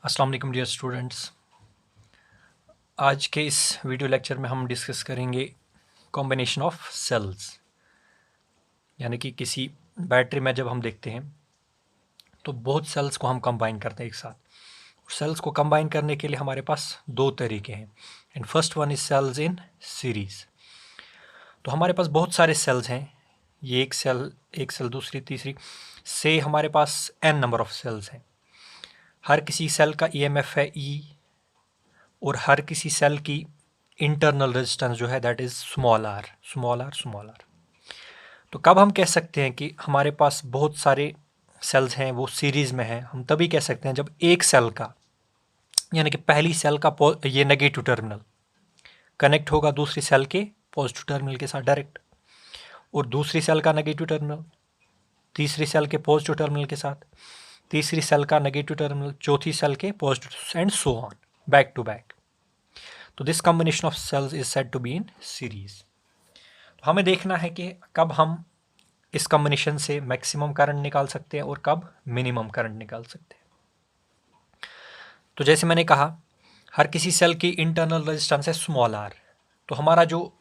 अस्सलाम वालेकुम dear students. आज के इस वीडियो लेक्चर में हम डिस्कस करेंगे कॉम्बिनेशन ऑफ सेल्स। यानी कि किसी बैटरी में जब हम देखते हैं तो बहुत सेल्स को हम कंबाइन करते हैं एक साथ। सेल्स को कंबाइन करने के लिए हमारे पास दो तरीके हैं and first one is cells in series. तो हमारे पास बहुत सारे सेल्स हैं, ये एक सेल दूसरी तीसरी से हमारे पास n नंबर ऑफ सेल्स हैं। हर किसी सेल का EMF है E और हर किसी सेल की इंटरनल रेजिस्टेंस जो है दैट इज़ स्मॉल आर। तो कब हम कह सकते हैं कि हमारे पास बहुत सारे सेल्स हैं वो सीरीज़ में हैं? हम तभी कह सकते हैं जब एक सेल का यानी कि पहली सेल का ये नेगेटिव टर्मिनल कनेक्ट होगा दूसरी सेल के पॉजिटिव टर्मिनल के साथ डायरेक्ट, और दूसरी सेल का नेगेटिव टर्मिनल तीसरी सेल के पॉजिटिव टर्मिनल के साथ, तीसरी सेल का नेगेटिव टर्मिनल चौथी सेल के positive and so on back to back. तो this combination of cells is said to be in series. हमें देखना है कि कब हम इस कॉम्बिनेशन से मैक्सिमम करंट निकाल सकते हैं और कब मिनिमम करंट निकाल सकते हैं। तो जैसे मैंने कहा हर किसी सेल की इंटरनल रेजिस्टेंस है स्मॉल आर, तो हमारा जो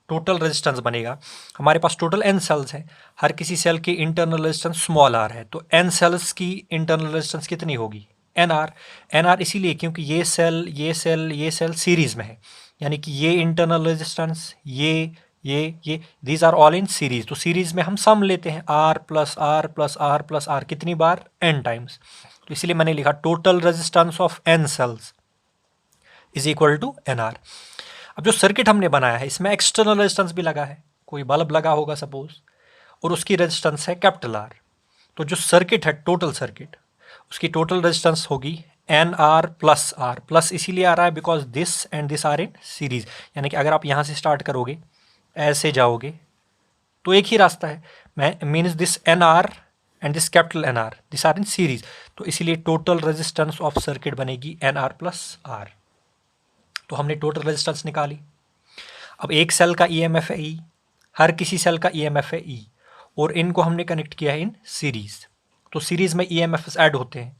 टोटल रेजिस्टेंस बनेगा, हमारे पास टोटल n सेल्स हैं, हर किसी सेल की इंटरनल रेजिस्टेंस स्मॉल r है, तो n सेल्स की इंटरनल रेजिस्टेंस कितनी होगी? nr इसीलिए क्योंकि ये सेल सीरीज में है, यानी कि ये इंटरनल रेजिस्टेंस ये these are all in series. तो सीरीज में हम सम लेते हैं r plus R plus R plus R कितनी बार? n times. तो इसलिए मैंने लिखा total resistance of n cells is equal to nr। अब जो सर्किट हमने बनाया है इसमें एक्सटर्नल रेजिस्टेंस भी लगा है, कोई बल्ब लगा होगा सपोज, और उसकी रेजिस्टेंस है कैपिटल R। तो जो सर्किट है टोटल सर्किट उसकी टोटल रेजिस्टेंस होगी NR प्लस R। प्लस इसीलिए आ रहा है because this and this are in series, यानी कि अगर आप यहाँ से स्टार्ट करोगे ऐसे जाओगे तो एक ही रास्ता है, means this NR and this capital NR this are in series. तो इसीलिए टोटल रेजिस्टेंस ऑफ सर्किट बनेगी NR प्लस R। तो हमने टोटल रेजिस्टेंस निकाली। अब एक सेल का EMF है E, हर किसी सेल का EMF है E, और इनको हमने कनेक्ट किया है इन सीरीज। तो सीरीज में EMFs ऐड होते हैं,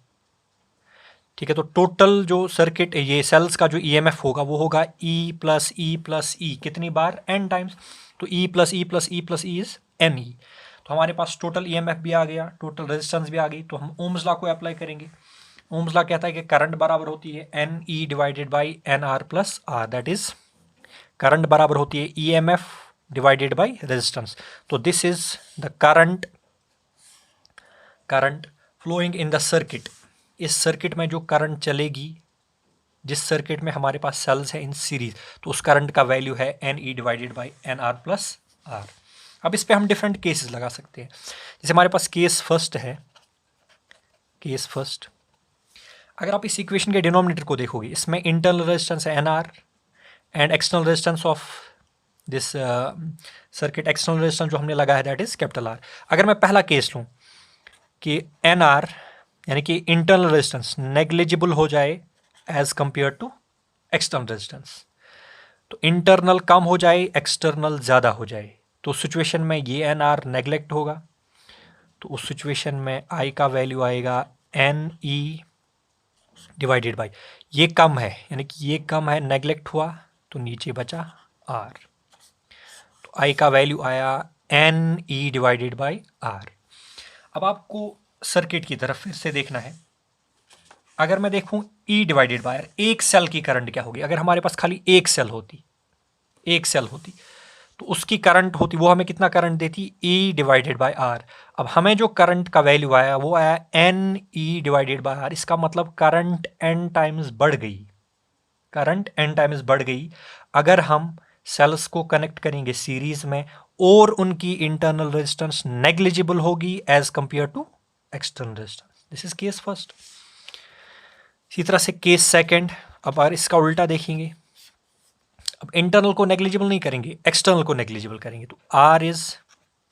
ठीक है। तो टोटल जो सर्किट ये सेल्स का जो EMF होगा वो होगा E प्लस ई प्लस ई, कितनी बार? n times. तो E plus E plus E plus E is NE। तो हमारे पास टोटल EMF भी आ गया, टोटल रेजिस्टेंस भी आ गई। तो हम ओम्स लॉ को अप्लाई करेंगे। ओम्स लॉ कहता है कि करंट बराबर होती है NE divided by NR plus R, that is current बराबर होती है EMF डिवाइडेड बाई रेजिस्टेंस। तो this is the current flowing in the circuit. इस सर्किट में जो करंट चलेगी, जिस सर्किट में हमारे पास सेल्स है इन सीरीज, तो उस करंट का वैल्यू है NE divided by NR plus R। अब इस पे हम डिफरेंट केसेस लगा सकते हैं। जैसे हमारे पास केस फर्स्ट है, केस फर्स्ट अगर आप इस इक्वेशन के डिनोमिनेटर को देखोगे इसमें इंटरनल रेजिस्टेंस है NR and external resistance of this circuit, external resistance जो हमने लगा है दैट इज कैपिटल R। अगर मैं पहला केस लूँ कि NR यानी कि इंटरनल रेजिस्टेंस नेग्लिजिबल हो जाए as compare to external resistance, तो इंटरनल कम हो जाए एक्सटर्नल ज़्यादा हो जाए, तो उस सिचुएशन में ये NR नेग्लेक्ट होगा। तो उस सिचुएशन में I का वैल्यू आएगा NE डिवाइडेड बाई, ये कम है यानी कि ये कम है, नेग्लेक्ट हुआ तो नीचे बचा R। तो I का वैल्यू आया NE डिवाइडेड बाई R। अब आपको सर्किट की तरफ फिर से देखना है। अगर मैं देखूं E डिवाइडेड बाय R, एक सेल की करंट क्या होगी? अगर हमारे पास खाली एक सेल होती तो उसकी करंट होती, वो हमें कितना करंट देती? E divided by R। अब हमें जो करंट का वैल्यू आया वो आया NE डिवाइडेड बाय R। इसका मतलब करंट n टाइम्स बढ़ गई, अगर हम सेल्स को कनेक्ट करेंगे सीरीज में और उनकी इंटरनल रेजिस्टेंस नेग्लिजिबल होगी as compare to external resistance. This is case first. इसी तरह से केस सेकंड, अब अगर इसका उल्टा देखेंगे, अब इंटरनल को नेग्लिजिबल नहीं करेंगे, एक्सटर्नल को नेग्लिजिबल करेंगे, तो R is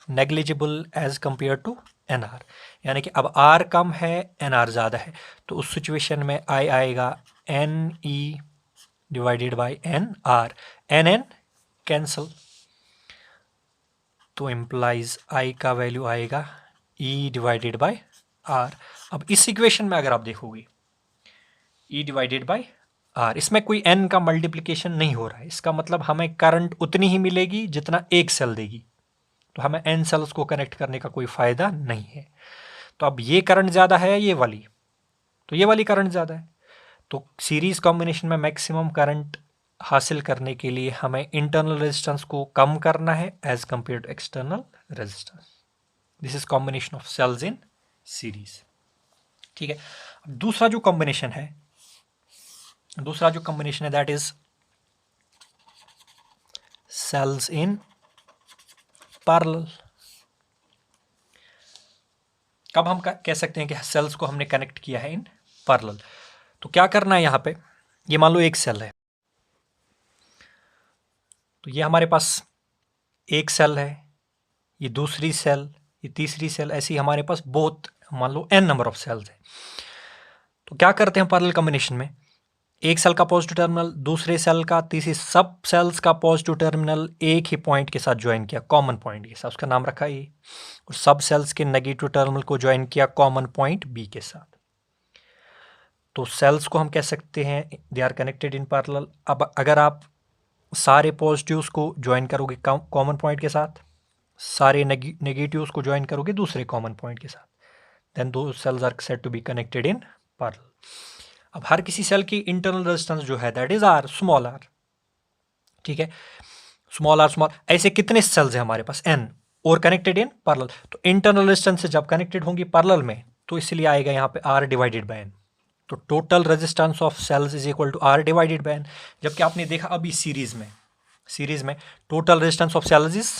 negligible as compare to NR, यानी कि अब R कम है NR ज़्यादा है, तो उस सिचुएशन में I आएगा NE divided by NR, NN cancel, तो इम्प्लाइज I का वैल्यू आएगा E डिवाइडेड बाई R। अब इस इक्वेशन में अगर आप देखोगे E डिवाइडेड बाई R। इसमें कोई N का मल्टीप्लिकेशन नहीं हो रहा है, इसका मतलब हमें करंट उतनी ही मिलेगी जितना एक सेल देगी, तो हमें N सेल्स को कनेक्ट करने का कोई फ़ायदा नहीं है। तो अब ये करंट ज़्यादा है ये वाली, तो ये वाली करंट ज़्यादा है, तो सीरीज कॉम्बिनेशन में मैक्सिमम करंट हासिल करने के लिए हमें इंटरनल रेजिस्टेंस को कम करना है as compare to external resistance. This is combination of cells in series. ठीक है, अब दूसरा जो कॉम्बिनेशन है that is cells in parallel. कब हम कह सकते हैं कि सेल्स को हमने कनेक्ट किया है इन पैरेलल? तो क्या करना है यहां पे, ये मान लो एक सेल है, तो ये हमारे पास एक सेल है, ये दूसरी सेल, ये तीसरी सेल, ऐसी हमारे पास बहुत, मान लो n नंबर ऑफ सेल्स है। तो क्या करते हैं पैरेलल कॉम्बिनेशन में, एक सेल का पॉजिटिव टर्मिनल दूसरे सेल का, तीसरी सब सेल्स का पॉजिटिव टर्मिनल एक ही पॉइंट के साथ ज्वाइन किया, कॉमन पॉइंट के साथ, उसका नाम रखा ए, और सब सेल्स के नेगेटिव टर्मिनल को ज्वाइन किया कॉमन पॉइंट बी के साथ। तो सेल्स को हम कह सकते हैं they are connected in parallel. अब अगर आप सारे पॉजिटिव्स को ज्वाइन करोगे कॉमन पॉइंट के साथ, सारे नेगेटिव्स को ज्वाइन करोगे दूसरे कॉमन पॉइंट के साथ, देन दो cells are said to be connected in parallel. अब हर किसी सेल की इंटरनल रेजिस्टेंस जो है that is R, small R. ठीक है, स्मॉल आर स्मॉल, ऐसे कितने सेल्स हैं हमारे पास, n, और कनेक्टेड इन पैरेलल। तो इंटरनल रेजिस्टेंस से जब कनेक्टेड होंगी पैरेलल में, तो इसलिए आएगा यहाँ पे r डिवाइडेड बाय n। तो total resistance of cells is equal to r divided by n। जबकि आपने देखा अभी सीरीज में total resistance of cells is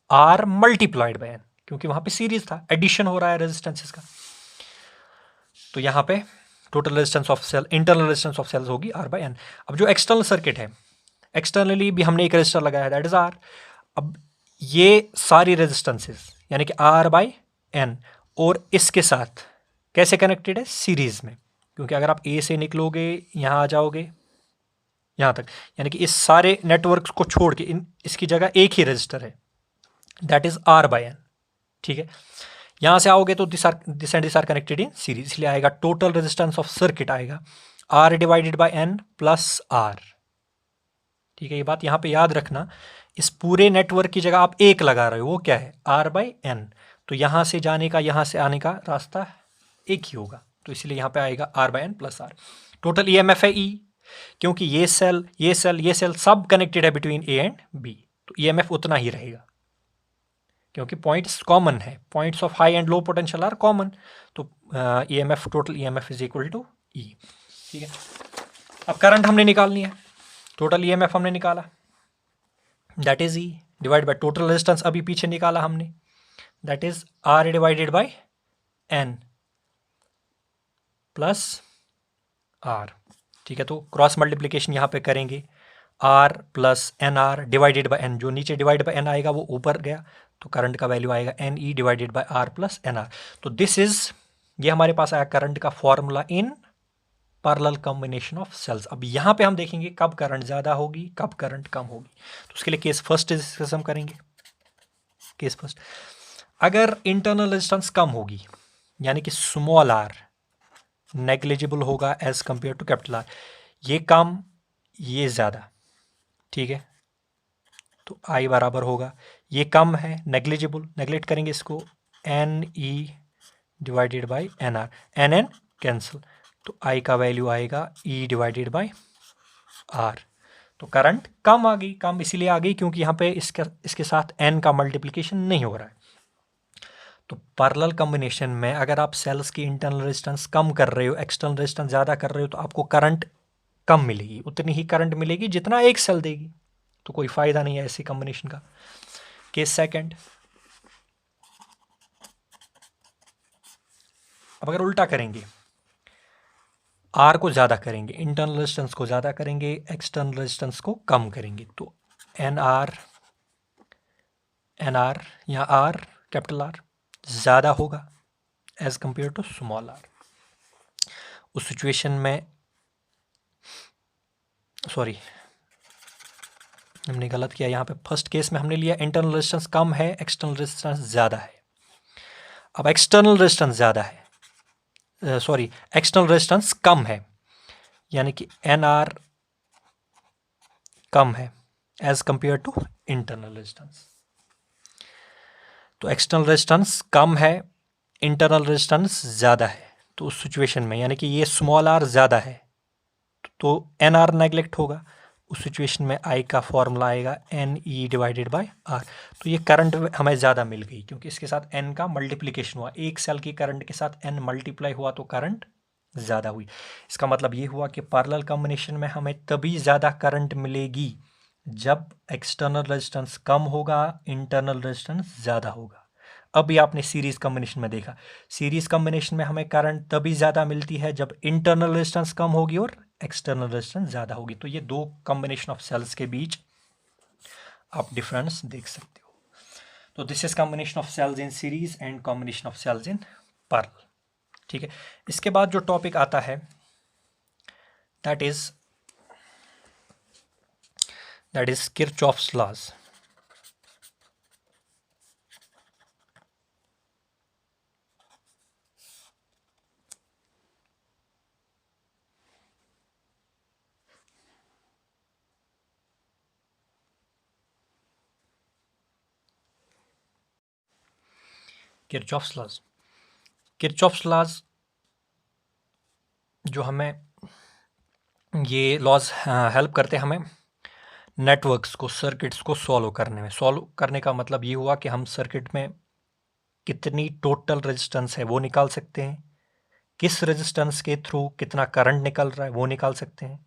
r multiplied by n, क्योंकि वहां पे सीरीज था, एडिशन हो रहा है रेजिस्टेंसेस का। तो यहाँ पे total resistance of cell, internal resistance of cells होगी r बाय n। अब जो एक्सटर्नल सर्किट है, एक्सटर्नली भी हमने एक रेजिस्टर लगाया है दैट इज r। अब ये सारी रेजिस्टेंसेस यानी कि r बाय n और इसके साथ कैसे कनेक्टेड है, सीरीज में, क्योंकि अगर आप a से निकलोगे यहाँ आ जाओगे यहाँ तक, यानी कि इस सारे नेटवर्क को छोड़ के इसकी जगह एक ही रजिस्टर है that is r by n। ठीक है, यहाँ से आओगे तो this and this are connected in series, इसलिए आएगा टोटल रेजिस्टेंस ऑफ सर्किट आएगा r divided by n plus r। ठीक है, ये बात यहाँ पे याद रखना, इस पूरे नेटवर्क की जगह आप एक लगा रहे हो, वो क्या है, r बाय n। तो यहाँ से जाने का यहाँ से आने का रास्ता एक ही होगा, तो इसलिए यहाँ पे आएगा r by n plus r। टोटल EMF है E, क्योंकि ये सेल सब कनेक्टेड है बिटवीन A एंड B, तो EMF उतना ही रहेगा, क्योंकि पॉइंट्स कॉमन है, points of high and low potential are common. तो EMF, total EMF is equal to E। ठीक है, अब करंट हमने निकालनी है, टोटल EMF हमने निकाला that is E divide by total resistance अभी पीछे निकाला हमने that is R divided by N plus R। ठीक है, तो क्रॉस मल्टीप्लिकेशन यहाँ पे करेंगे, R plus NR divided by N, जो नीचे डिवाइड बाय N आएगा वो ऊपर गया, तो करंट का वैल्यू आएगा NE divided by R plus NR। तो दिस इज, ये हमारे पास आया करंट का formula in parallel combination of cells. अब यहाँ पे हम देखेंगे कब करंट ज़्यादा होगी कब करंट कम होगी, तो उसके लिए केस फर्स्ट डिस्कस हम करेंगे। केस फर्स्ट, अगर इंटरनल रेजिस्टेंस कम होगी यानी कि स्मॉल r नेग्लिजिबल होगा as compare to capital R, ये कम ये ज़्यादा, ठीक है, तो I बराबर होगा, ये कम है नेग्लिजिबल, नेग्लेक्ट करेंगे इसको, NE divided by NR, NN cancel, तो I का वैल्यू आएगा E डिवाइडेड बाई R। तो करंट कम आ गई, कम इसीलिए आ गई क्योंकि यहाँ पे इसके साथ N का मल्टीप्लिकेशन नहीं हो रहा है। तो पैरेलल कॉम्बिनेशन में अगर आप सेल्स की इंटरनल रेजिस्टेंस कम कर रहे हो, एक्सटर्नल रेजिस्टेंस ज़्यादा कर रहे हो, तो आपको करंट कम मिलेगी, उतनी ही करंट मिलेगी जितना एक सेल देगी, तो कोई फ़ायदा नहीं है ऐसी कॉम्बिनेशन का। केस सेकंड, अब अगर उल्टा करेंगे, R को ज़्यादा करेंगे, इंटरनल रेजिस्टेंस को ज़्यादा करेंगे, एक्सटर्नल रेजिस्टेंस को कम करेंगे, तो NR या R कैपिटल R ज़्यादा होगा as compare to small r। उस सिचुएशन में, सॉरी हमने गलत किया, यहाँ पे फर्स्ट केस में हमने लिया इंटरनल रेजिस्टेंस कम है, एक्सटर्नल रेजिस्टेंस ज़्यादा है। अब एक्सटर्नल रेजिस्टेंस ज़्यादा है, सॉरी एक्सटर्नल रेजिस्टेंस कम है, यानी कि NR कम है as compare to internal resistance. तो एक्सटर्नल रेजिस्टेंस कम है, इंटरनल रेजिस्टेंस ज़्यादा है। तो उस सिचुएशन में यानी कि ये स्मॉल r ज़्यादा है तो NR नेगलेक्ट होगा। उस सिचुएशन में I का फॉर्मूला आएगा NE डिवाइडेड बाय R। तो ये करंट हमें ज़्यादा मिल गई क्योंकि इसके साथ N का मल्टीप्लिकेशन हुआ। एक सेल की करंट के साथ N मल्टीप्लाई हुआ तो करंट ज़्यादा हुई। इसका मतलब ये हुआ कि पैरेलल कॉम्बिनेशन में हमें तभी ज़्यादा करंट मिलेगी जब एक्सटर्नल रेजिस्टेंस कम होगा, इंटरनल रेजिस्टेंस ज़्यादा होगा। अभी आपने सीरीज कॉम्बिनेशन में देखा, सीरीज कॉम्बिनेशन में हमें करंट तभी ज़्यादा मिलती है जब इंटरनल रेजिस्टेंस कम होगी और एक्सटर्नल रेजिस्टेंस ज़्यादा होगी। तो ये दो कॉम्बिनेशन ऑफ सेल्स के बीच आप डिफरेंस देख सकते हो। तो this is combination of cells in series and combination of cells in parallel. ठीक है, इसके बाद जो टॉपिक आता है that is Kirchhoff's laws. Kirchhoff's laws, Kirchhoff's laws जो हमें ये लॉज हेल्प करते हैं हमें नेटवर्क्स को, सर्किट्स को सॉल्व करने में। सॉल्व करने का मतलब ये हुआ कि हम सर्किट में कितनी टोटल रेजिस्टेंस है वो निकाल सकते हैं, किस रेजिस्टेंस के थ्रू कितना करंट निकल रहा है वो निकाल सकते हैं,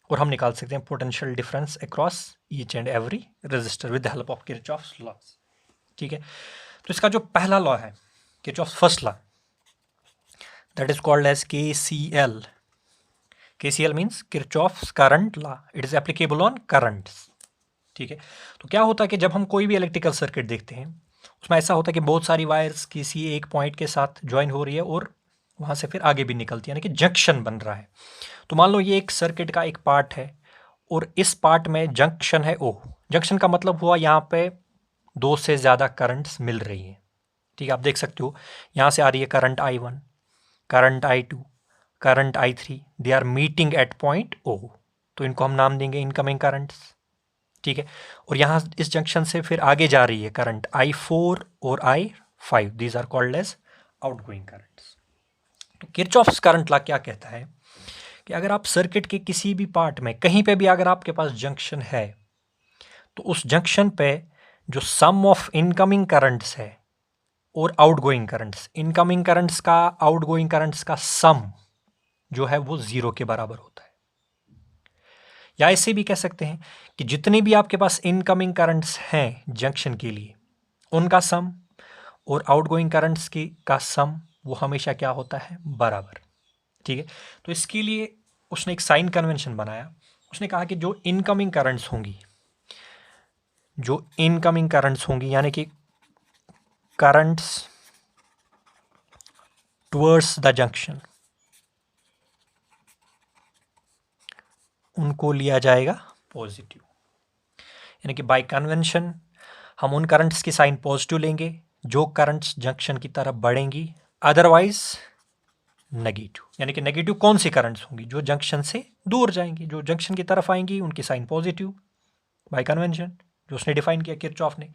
और हम निकाल सकते हैं potential difference across each and every resistor with the help of Kirchhoff's laws. ठीक है, तो इसका जो पहला लॉ है Kirchhoff's first law that is called as KCL। KCL means Kirchhoff's current law, it is applicable on currents. ठीक है, तो क्या होता है कि जब हम कोई भी इलेक्ट्रिकल सर्किट देखते हैं उसमें ऐसा होता है कि बहुत सारी वायर्स किसी एक पॉइंट के साथ ज्वाइन हो रही है और वहाँ से फिर आगे भी निकलती है, यानी कि जंक्शन बन रहा है। तो मान लो ये एक सर्किट का एक पार्ट है और इस पार्ट में जंक्शन है O। जंक्शन का मतलब हुआ यहाँ पे दो से ज़्यादा करंट्स मिल रही हैं। ठीक है, आप देख सकते हो यहाँ से आ रही है current I1, current I2, current I3, they are meeting at point O। तो इनको हम नाम देंगे इनकमिंग करंट्स। ठीक है, और यहाँ इस जंक्शन से फिर आगे जा रही है करंट I4 और I5, these are called as outgoing currents. तो किरचॉफ्स करंट लॉ क्या कहता है कि अगर आप सर्किट के किसी भी पार्ट में कहीं पे भी अगर आपके पास जंक्शन है तो उस जंक्शन पे जो सम ऑफ इनकमिंग करंट्स है और आउटगोइंग करंट्स, इनकमिंग करंट्स का आउटगोइंग करंट्स का सम जो है वो 0 के बराबर होता है। या ऐसे भी कह सकते हैं कि जितने भी आपके पास इनकमिंग करंट्स हैं जंक्शन के लिए उनका सम और आउटगोइंग करंट्स की का सम वो हमेशा क्या होता है, बराबर। ठीक है, तो इसके लिए उसने एक साइन कन्वेंशन बनाया। उसने कहा कि जो इनकमिंग करंट्स होंगी यानी कि करंट्स टुवर्ड्स द जंक्शन, उनको लिया जाएगा पॉजिटिव। यानी कि बाय कन्वेंशन हम उन करंट्स की साइन पॉजिटिव लेंगे जो करंट्स जंक्शन की तरफ बढ़ेंगी, अदरवाइज नेगेटिव। यानी कि नेगेटिव कौन सी करंट्स होंगी, जो जंक्शन से दूर जाएंगी, जो जंक्शन की तरफ आएंगी उनकी साइन पॉजिटिव बाय कन्वेंशन जो उसने डिफाइन किया किरचॉफ ने,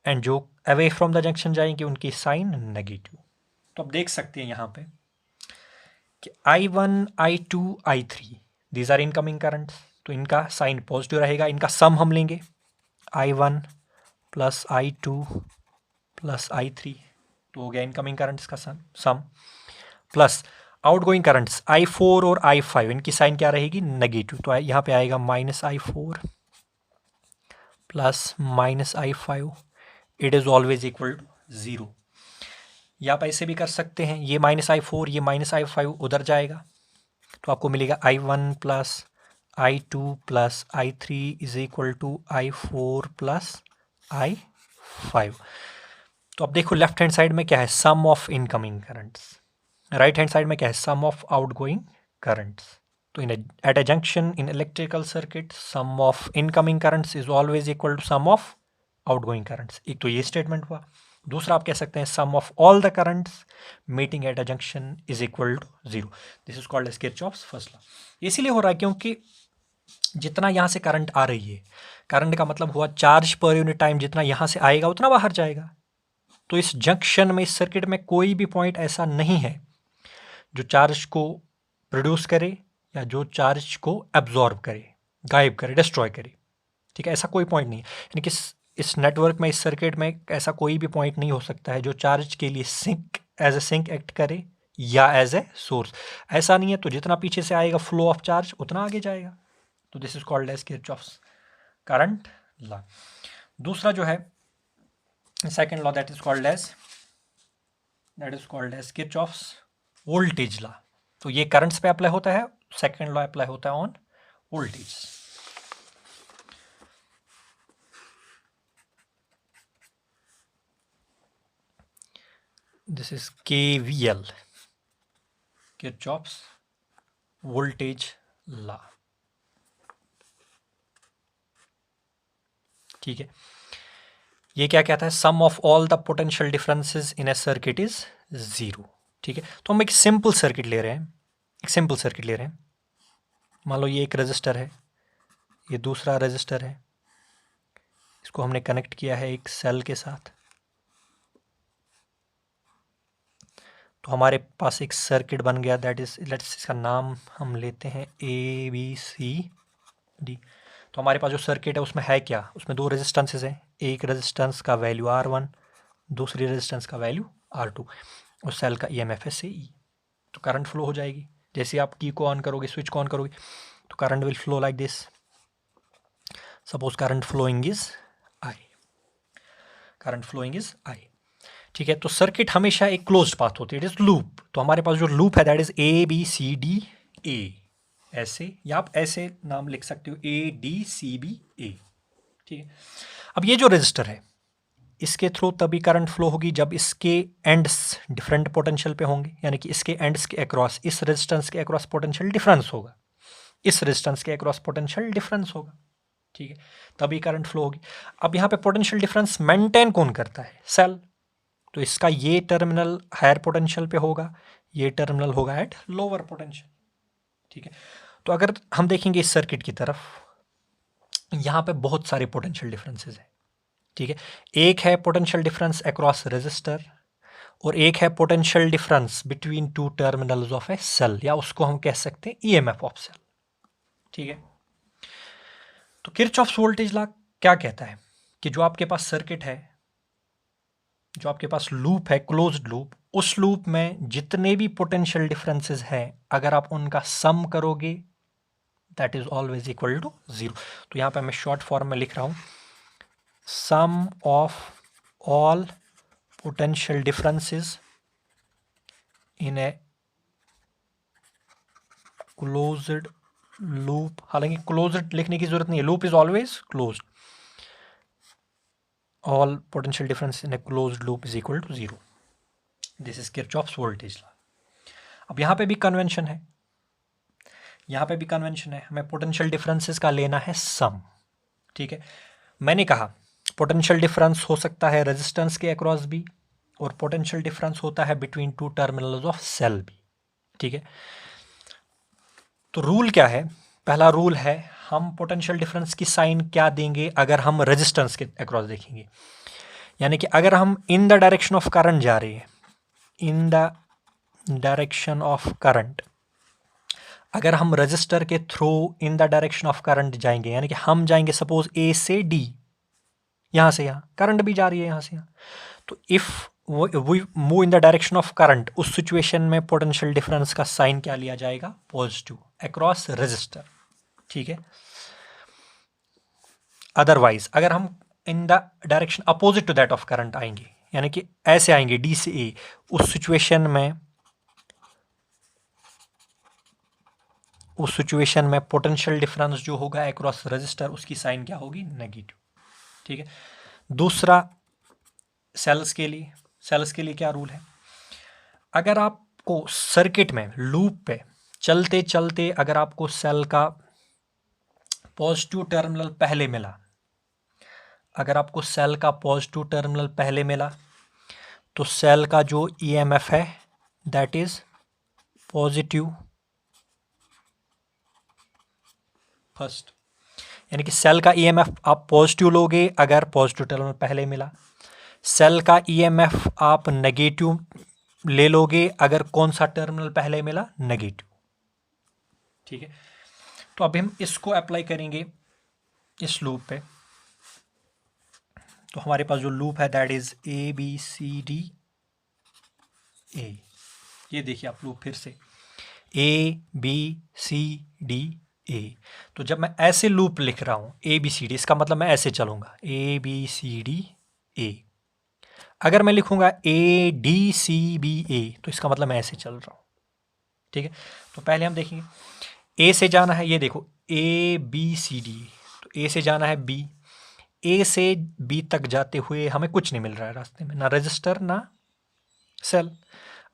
एंड जो अवे फ्रॉम द जंक्शन जाएंगे उनकी साइन नेगेटिव। तो आप देख सकते हैं यहाँ पे कि I1, I2, I3 these are incoming currents, तो इनका साइन पॉजिटिव रहेगा। इनका सम हम लेंगे I1 plus I2 plus I3, तो हो गया इनकमिंग करंट्स का सम, प्लस आउटगोइंग करंट्स I4 और I5, इनकी साइन क्या रहेगी, नेगेटिव। तो यहाँ पे आएगा -I4 plus -I5, it is always equal to 0। या आप ऐसे भी कर सकते हैं, ये -I4 ये -I5 उधर जाएगा तो आपको मिलेगा I1 plus I2 plus I3 is equal to I4 plus I5। तो अब देखो लेफ्ट हैंड साइड में क्या है, sum of incoming currents, right hand side में क्या है, सम ऑफ आउटगोइंग करंट्स। तो at a junction in electrical circuit sum of incoming currents is always equal to sum of outgoing currents. एक तो ये स्टेटमेंट हुआ। दूसरा आप कह सकते हैं sum of all the currents meeting at a junction is equal to 0। This is called as Kirchhoff's first law. इसीलिए हो रहा है क्योंकि जितना यहाँ से करंट आ रही है, करंट का मतलब हुआ चार्ज पर यूनिट टाइम, जितना यहाँ से आएगा उतना बाहर जाएगा। तो इस जंक्शन में, इस सर्किट में कोई भी पॉइंट ऐसा नहीं है जो चार्ज को प्रोड्यूस करे या जो चार्ज को एब्जॉर्ब करे, गायब करे, डिस्ट्रॉय करे। ठीक है, ऐसा कोई पॉइंट नहीं है। यानी कि इस नेटवर्क में, इस सर्किट में ऐसा कोई भी पॉइंट नहीं हो सकता है जो चार्ज के लिए sink, as a sink act करे या एज ए सोर्स। ऐसा नहीं है, तो जितना पीछे से आएगा फ्लो ऑफ चार्ज उतना आगे जाएगा। तो this is called as Kirchhoff's current law. दूसरा जो है second law, that is called as Kirchhoff's voltage law. तो ये करंट्स पे अप्लाई होता है, सेकेंड लॉ अप्लाई होता है on voltage. This is KVL, Kirchhoff's voltage law. ठीक है, ये क्या कहता है, sum of all the potential differences in a circuit is 0। ठीक है, तो हम एक सिंपल सर्किट ले रहे हैं, मान लो ये एक रजिस्टर है, ये दूसरा रजिस्टर है, इसको हमने कनेक्ट किया है एक सेल के साथ। तो हमारे पास एक सर्किट बन गया, दैट इज, लेट्स इसका नाम हम लेते हैं ABCD। तो हमारे पास जो सर्किट है उसमें है क्या, उसमें दो रेजिस्टेंसेस हैं, एक रेजिस्टेंस का वैल्यू R1, दूसरी रेजिस्टेंस का वैल्यू R2, और सेल का EMF है CE। तो करंट फ्लो हो जाएगी, जैसे आप की को ऑन करोगे, स्विच को ऑन करोगे, तो current will flow like this. Suppose current following is I। ठीक है, तो सर्किट हमेशा एक क्लोज्ड पाथ होती है, इट इज लूप। तो हमारे पास जो लूप है दैट इज ABCDA, ऐसे, या आप ऐसे नाम लिख सकते हो ADCBA। ठीक है, अब ये जो रजिस्टर है इसके थ्रू तभी करंट फ्लो होगी जब इसके एंड्स डिफरेंट पोटेंशियल पे होंगे, यानी कि इसके एंड्स के अक्रॉस, इस रेजिस्टेंस के अक्रॉस पोटेंशियल डिफरेंस होगा, इस रेजिस्टेंस के अक्रॉस पोटेंशियल डिफरेंस होगा। ठीक है, तभी करंट फ्लो होगी। अब यहाँ पे पोटेंशियल डिफरेंस मेंटेन कौन करता है, सेल। तो इसका ये टर्मिनल हायर पोटेंशियल पे होगा, ये टर्मिनल होगा एट लोअर पोटेंशियल। ठीक है, तो अगर हम देखेंगे इस सर्किट की तरफ, यहाँ पे बहुत सारे पोटेंशियल डिफरेंसेस हैं। ठीक है, एक है पोटेंशियल डिफरेंस अक्रॉस रेजिस्टर, और एक है potential difference between two terminals of a cell, या उसको हम कह सकते हैं EMF ऑफ सेल। ठीक है, तो किरचॉफ्स वोल्टेज लॉ क्या कहता है कि जो आपके पास सर्किट है, जो आपके पास लूप है, क्लोज्ड लूप, उस लूप में जितने भी पोटेंशियल डिफरेंसेस हैं, अगर आप उनका सम करोगे that is always equal to 0। तो यहाँ पे मैं शॉर्ट फॉर्म में लिख रहा हूँ, sum of all potential differences in a closed loop. हालांकि क्लोज्ड लिखने की जरूरत नहीं है, loop is always closed. All potential difference in a closed loop is equal to 0। This is Kirchhoff's voltage law. अब यहाँ पे भी कन्वेंशन है, हमें पोटेंशियल डिफरेंसेस का लेना है सम। ठीक है, मैंने कहा पोटेंशियल डिफरेंस हो सकता है रेजिस्टेंस के अक्रॉस भी, और पोटेंशियल डिफरेंस होता है between two terminals of cell भी। ठीक है, तो रूल क्या है, पहला रूल है, हम पोटेंशियल डिफरेंस की साइन क्या देंगे अगर हम रेजिस्टेंस के अक्रॉस देखेंगे। यानी कि अगर हम in the direction of current जा रहे हैं, इन द डायरेक्शन ऑफ करंट, अगर हम रजिस्टर के through in the direction of current जाएंगे, यानी कि हम जाएंगे सपोज A से D, यहाँ से यहाँ करंट भी जा रही है यहाँ से यहाँ, तो if we move in the direction of current, उस सिचुएशन में पोटेंशियल डिफरेंस का साइन क्या लिया जाएगा, पॉजिटिव अक्रॉस रजिस्टर। ठीक है, अदरवाइज अगर हम in the direction opposite to that of current आएंगे, यानी कि ऐसे आएंगे D से A, उस सिचुएशन में पोटेंशियल डिफरेंस जो होगा अक्रॉस रजिस्टर, उसकी साइन क्या होगी, नेगेटिव। ठीक है, दूसरा सेल्स के लिए क्या रूल है, अगर आपको सर्किट में लूप पे चलते चलते अगर आपको सेल का पॉजिटिव टर्मिनल पहले मिला, तो सेल का जो ईएमएफ है दैट इज पॉजिटिव फर्स्ट, यानी कि सेल का ईएमएफ आप पॉजिटिव लोगे अगर पॉजिटिव टर्मिनल पहले मिला, सेल का ईएमएफ आप नेगेटिव ले लोगे अगर कौन सा टर्मिनल पहले मिला, नेगेटिव। ठीक है, तो अभी हम इसको अप्लाई करेंगे इस लूप पे। तो हमारे पास जो लूप है that is A B C D A. ये देखिए आप लूप फिर से ए बी सी डी ए। तो जब मैं ऐसे लूप लिख रहा हूं ए बी सी डी, इसका मतलब मैं ऐसे चलूंगा ए बी सी डी ए। अगर मैं लिखूंगा ए डी सी बी ए तो इसका मतलब मैं ऐसे चल रहा हूं। ठीक है, तो पहले हम देखेंगे ए से जाना है, ये देखो ए बी सी डी, तो ए से जाना है बी, ए से बी तक जाते हुए हमें कुछ नहीं मिल रहा है रास्ते में, ना रजिस्टर ना सेल।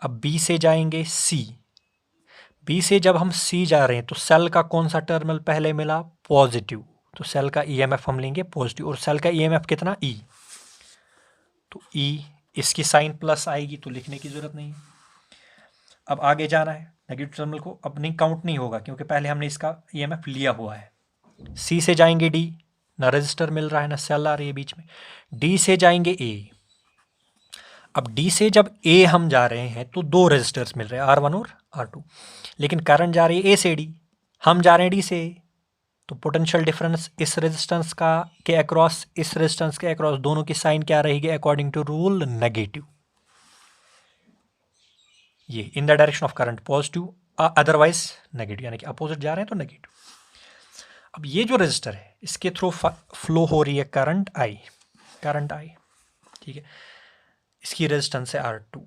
अब बी से जाएंगे सी, बी से जब हम सी जा रहे हैं तो सेल का कौन सा टर्मिनल पहले मिला, पॉजिटिव, तो सेल का ईएमएफ हम लेंगे पॉजिटिव, और सेल का ईएमएफ कितना, ई। तो ई, इसकी साइन प्लस आएगी तो लिखने की जरूरत नहीं है। अब आगे जाना है, नेगेटिव टर्मिनल को अब नहीं काउंट नहीं होगा क्योंकि पहले हमने इसका ईएमएफ लिया हुआ है। सी से जाएंगे डी, ना रजिस्टर मिल रहा है ना सेल आ रही है बीच में। डी से जाएंगे ए, अब डी से जब ए हम जा रहे हैं तो दो रजिस्टर्स मिल रहे हैं R1 और R2, लेकिन करंट जा रही है ए से डी, हम जा रहे हैं डी से ए, तो पोटेंशियल डिफरेंस इस रेजिस्टेंस का के अक्रॉस इस रेजिस्टेंस के अक्रॉस दोनों की साइन क्या रहेगी अकॉर्डिंग टू रूल, नेगेटिव। ये in the direction of current positive otherwise negative, यानी कि अपोजिट जा रहे हैं तो नेगेटिव। अब ये जो रजिस्टर है इसके थ्रू फ्लो हो रही है करंट आई, ठीक है, इसकी रेजिस्टेंस है R2।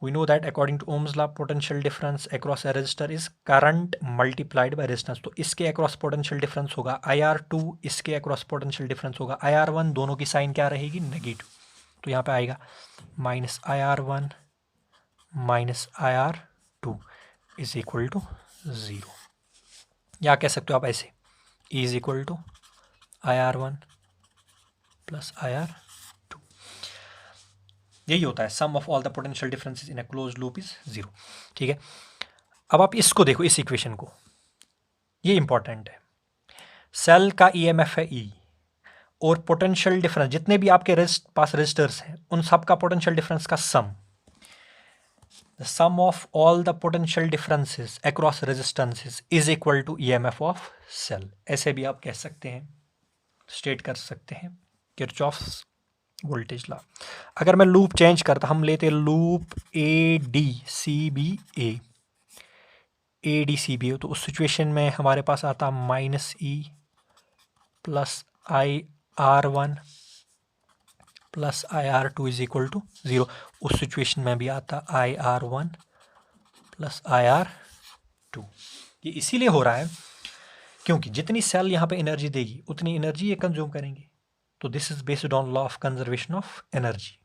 We know that according to Ohm's law potential difference across a resistor is current multiplied by resistance. तो इसके अक्रॉस पोटेंशियल डिफरेंस होगा IR2, इसके अक्रॉस पोटेंशियल डिफरेंस होगा IR1, दोनों की साइन क्या रहेगी, नेगेटिव। तो यहाँ पे आएगा minus IR1 minus IR2 is equal to 0, या कह सकते हो आप ऐसे E is equal to IR1 plus IR2। यही होता है sum of all the potential differences in a closed loop is 0। ठीक है, अब आप इसको देखो, इस इक्वेशन को, ये इंपॉर्टेंट है। सेल का ईएमएफ है E और पोटेंशियल डिफरेंस जितने भी आपके पास रजिस्टर्स हैं उन सब का पोटेंशियल डिफरेंस का sum, the sum of all the potential differences across resistances is equal to EMF of cell. ऐसे भी आप कह सकते हैं, स्टेट कर सकते हैं किरचॉफ्स वोल्टेज लॉ। अगर मैं लूप चेंज करता, हम लेते loop A D C B A, तो उस सिचुएशन में हमारे पास आता minus E plus IR1 plus IR2 is equal to 0। उस सिचुएशन में भी आता IR1 प्लस IR2। ये इसीलिए हो रहा है क्योंकि जितनी सेल यहाँ पे एनर्जी देगी उतनी एनर्जी ये कंज्यूम करेंगे। तो this is based on law of conservation of energy.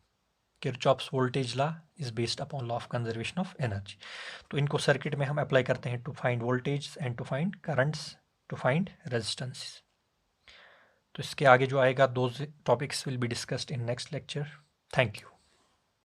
Kirchhoff's voltage law is based upon law of conservation of energy. तो इनको सर्किट में हम अप्लाई करते हैं to find voltage and to find currents, to find resistances. तो इसके आगे जो आएगा, दो topics will be discussed in next lecture. Thank you.